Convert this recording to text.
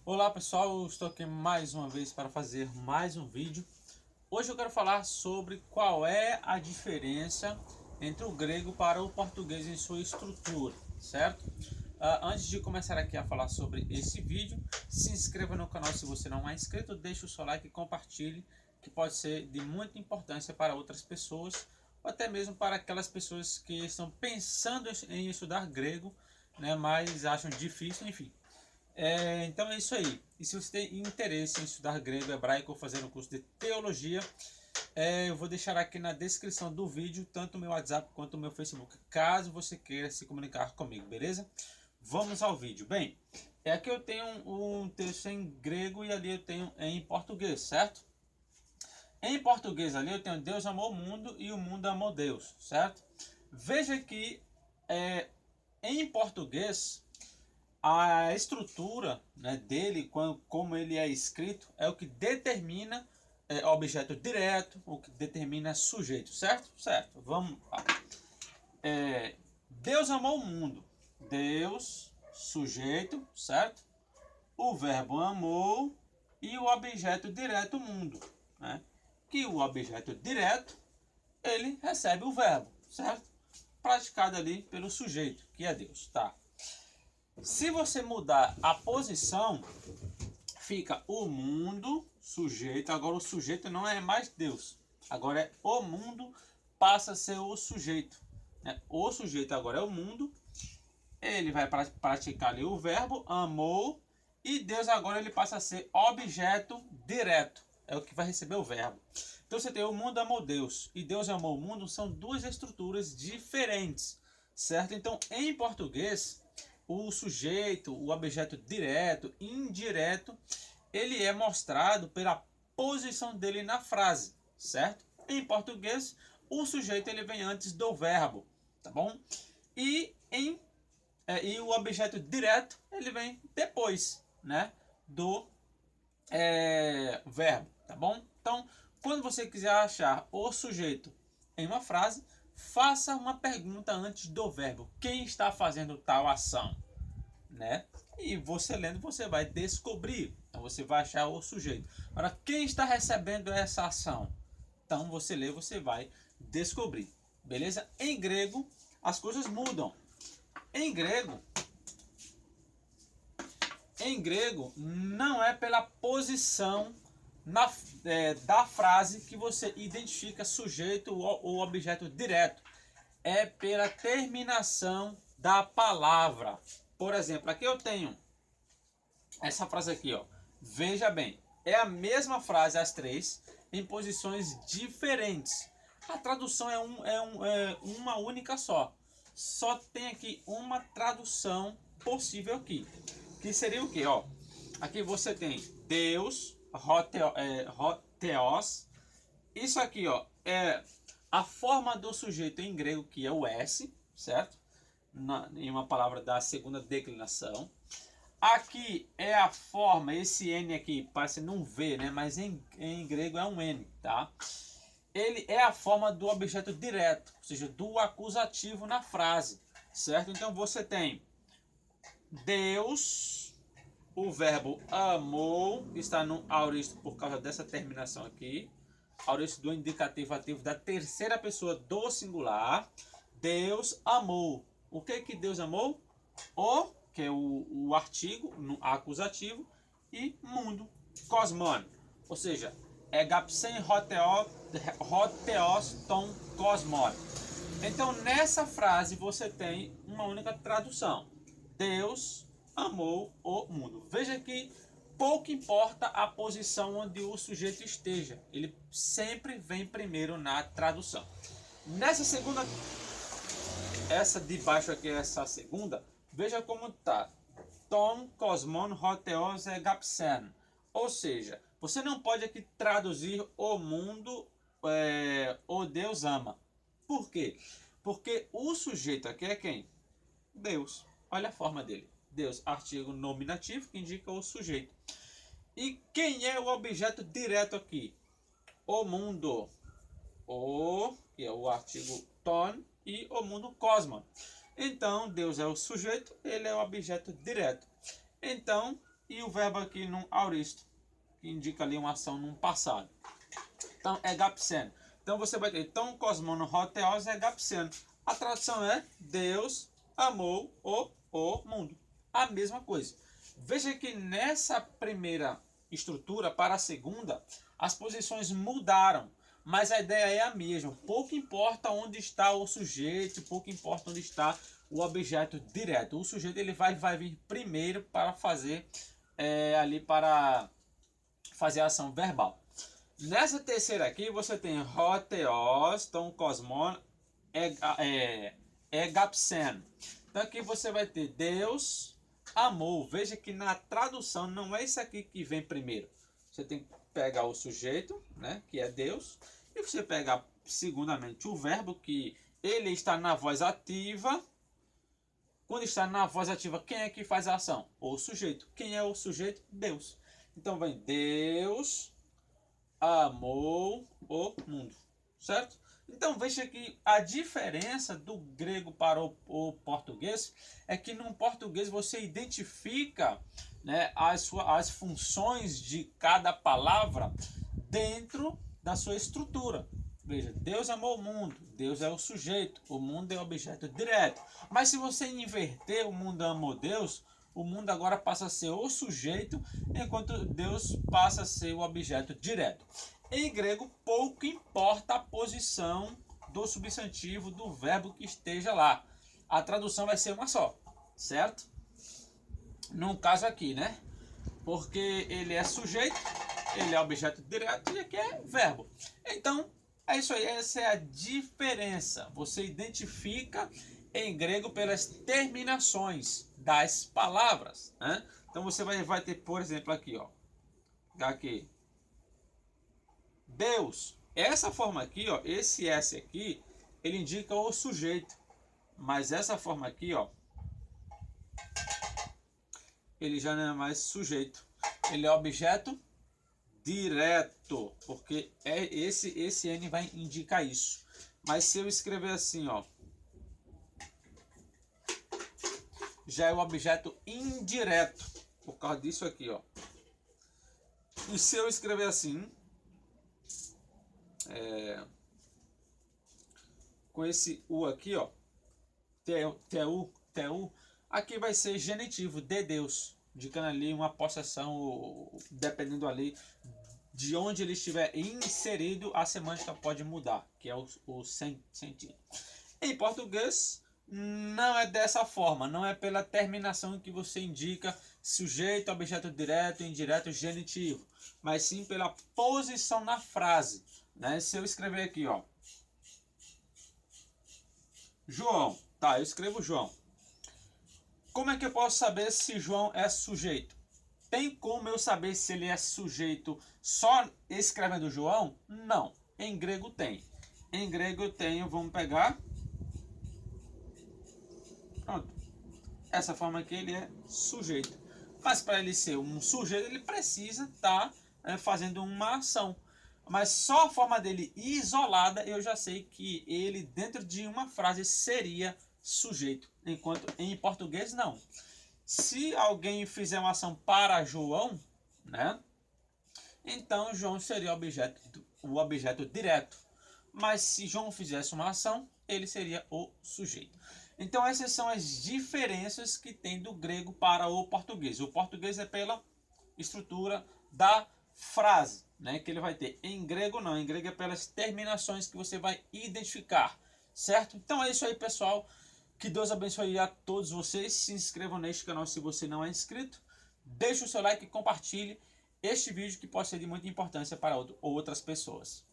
Olá pessoal, eu estou aqui mais uma vez para fazer mais um vídeo. Hoje eu quero falar sobre qual é a diferença entre o grego para o português em sua estrutura, certo? Antes de começar aqui a falar sobre esse vídeo, se inscreva no canal se você não é inscrito, deixe o seu like e compartilhe, que pode ser de muita importância para outras pessoas, ou até mesmo para aquelas pessoas que estão pensando em estudar grego, né, mas acham difícil, enfim. Então é isso aí. E se você tem interesse em estudar grego, hebraico ou fazer um curso de teologia, eu vou deixar aqui na descrição do vídeo tanto o meu WhatsApp quanto o meu Facebook, caso você queira se comunicar comigo, beleza? Vamos ao vídeo. Bem, aqui eu tenho um texto em grego e ali eu tenho em português, certo? Em português ali eu tenho Deus amou o mundo e o mundo amou Deus, certo? Veja que em português a estrutura, né, dele, como ele é escrito, é o que determina objeto direto, o que determina sujeito, certo? Certo, vamos lá. Deus amou o mundo. Deus, sujeito, certo? O verbo amou e o objeto direto, mundo, né? Que o objeto direto, ele recebe o verbo, certo? Praticado ali pelo sujeito, que é Deus, tá? Se você mudar a posição, fica o mundo, sujeito. Agora o sujeito não é mais Deus. Agora é o mundo, passa a ser o sujeito. Né? O sujeito agora é o mundo. Ele vai praticar ali o verbo, amou. E Deus agora ele passa a ser objeto direto. É o que vai receber o verbo. Então você tem o mundo amou Deus e Deus amou o mundo. São duas estruturas diferentes. Certo? Então em português o sujeito, o objeto direto, indireto, ele é mostrado pela posição dele na frase, certo? Em português, o sujeito ele vem antes do verbo, tá bom? E o objeto direto ele vem depois, né, do verbo, tá bom? Então, quando você quiser achar o sujeito em uma frase, faça uma pergunta antes do verbo. Quem está fazendo tal ação? Né? E você lendo, você vai descobrir. Então você vai achar o sujeito. Agora, quem está recebendo essa ação? Então você lê, você vai descobrir. Beleza? Em grego, as coisas mudam. Em grego, não é pela posição da frase que você identifica sujeito ou objeto direto. É pela terminação da palavra. Por exemplo, aqui eu tenho essa frase aqui, ó. Veja bem, é a mesma frase, as três, em posições diferentes. A tradução é uma única só. Só tem aqui uma tradução possível aqui. Que seria o que, ó? Aqui você tem Deus, hotheos. Isso aqui, ó, é a forma do sujeito em grego, que é o S, certo? Em uma palavra da segunda declinação. Aqui é a forma, esse N aqui parece um V, né? Mas em grego é um N, tá? Ele é a forma do objeto direto, ou seja, do acusativo na frase, certo? Então você tem Deus, o verbo amou, está no aoristo por causa dessa terminação aqui. Aoristo do indicativo ativo da terceira pessoa do singular. Deus amou. O que Deus amou? O, que é o artigo no acusativo, e mundo, cosmon. Ou seja, é gapsen hoteos ton cosmon. Então nessa frase você tem uma única tradução. Deus amou o mundo. Veja que pouco importa a posição onde o sujeito esteja. Ele sempre vem primeiro na tradução. Nessa segunda, essa de baixo aqui, essa segunda, veja como tá. Tom, cosmon, hoteos, gapsen. Ou seja, você não pode aqui traduzir o mundo, o Deus ama. Por quê? Porque o sujeito aqui é quem? Deus. Olha a forma dele. Deus, artigo nominativo, que indica o sujeito. E quem é o objeto direto aqui? O mundo. O, que é o artigo ton, e o mundo cosmos. Então, Deus é o sujeito, ele é o objeto direto. Então, e o verbo aqui no auristo, que indica ali uma ação no passado. Então, egapseno. Então, você vai ter, então, cosmono hotheos egapseno. A tradução é Deus amou o mundo. A mesma coisa. Veja que nessa primeira estrutura para a segunda, as posições mudaram, mas a ideia é a mesma. Pouco importa onde está o sujeito, pouco importa onde está o objeto direto. O sujeito ele vai vir primeiro para fazer ali para fazer a ação verbal. Nessa terceira aqui você tem hotheos, então cosmon, egapsen. Então aqui você vai ter Deus amou. Veja que na tradução não é isso aqui que vem primeiro. Você tem que pegar o sujeito, né, que é Deus, e você pegar segundamente o verbo, que ele está na voz ativa. Quando está na voz ativa, quem é que faz a ação? O sujeito. Quem é o sujeito? Deus. Então vem Deus amou o mundo, certo? Então veja que a diferença do grego para o português é que no português você identifica, né, as funções de cada palavra dentro da sua estrutura. Veja, Deus amou o mundo, Deus é o sujeito, o mundo é o objeto direto. Mas se você inverter o mundo amou Deus, o mundo agora passa a ser o sujeito, enquanto Deus passa a ser o objeto direto. Em grego, pouco importa a posição do substantivo do verbo que esteja lá. A tradução vai ser uma só, certo? No caso aqui, né? Porque ele é sujeito, ele é objeto direto e aqui é verbo. Então, é isso aí, essa é a diferença. Você identifica em grego pelas terminações das palavras, né? Então você vai ter, por exemplo, aqui, ó, aqui, Deus. Essa forma aqui, ó, esse S aqui, ele indica o sujeito, mas essa forma aqui, ó, ele já não é mais sujeito, ele é objeto direto, porque esse N vai indicar isso. Mas se eu escrever assim, ó, já é o objeto indireto, por causa disso aqui, ó. E se eu escrever assim, com esse U aqui, ó, TU, aqui vai ser genitivo, de Deus, indicando ali uma possessão, dependendo ali de onde ele estiver inserido, a semântica pode mudar, que é o sentido. Em português, não é dessa forma, não é pela terminação que você indica sujeito, objeto direto, indireto, genitivo, mas sim pela posição na frase, né? Se eu escrever aqui, ó, João, tá, eu escrevo João. Como é que eu posso saber se João é sujeito? Tem como eu saber se ele é sujeito só escrevendo João? Não. Em grego tem. Em grego eu tenho, vamos pegar. Pronto. Essa forma aqui ele é sujeito. Mas para ele ser um sujeito, ele precisa estar fazendo uma ação. Mas só a forma dele isolada, eu já sei que ele dentro de uma frase seria sujeito. Enquanto em português não. Se alguém fizer uma ação para João, né? Então João seria o objeto direto. Mas se João fizesse uma ação, ele seria o sujeito. Então essas são as diferenças que tem do grego para o português. O português é pela estrutura da frase, né? Que ele vai ter. Em grego não, em grego é pelas terminações que você vai identificar, certo? Então é isso aí, pessoal. Que Deus abençoe a todos vocês. Se inscrevam neste canal se você não é inscrito. Deixe o seu like e compartilhe este vídeo que pode ser de muita importância para outras pessoas.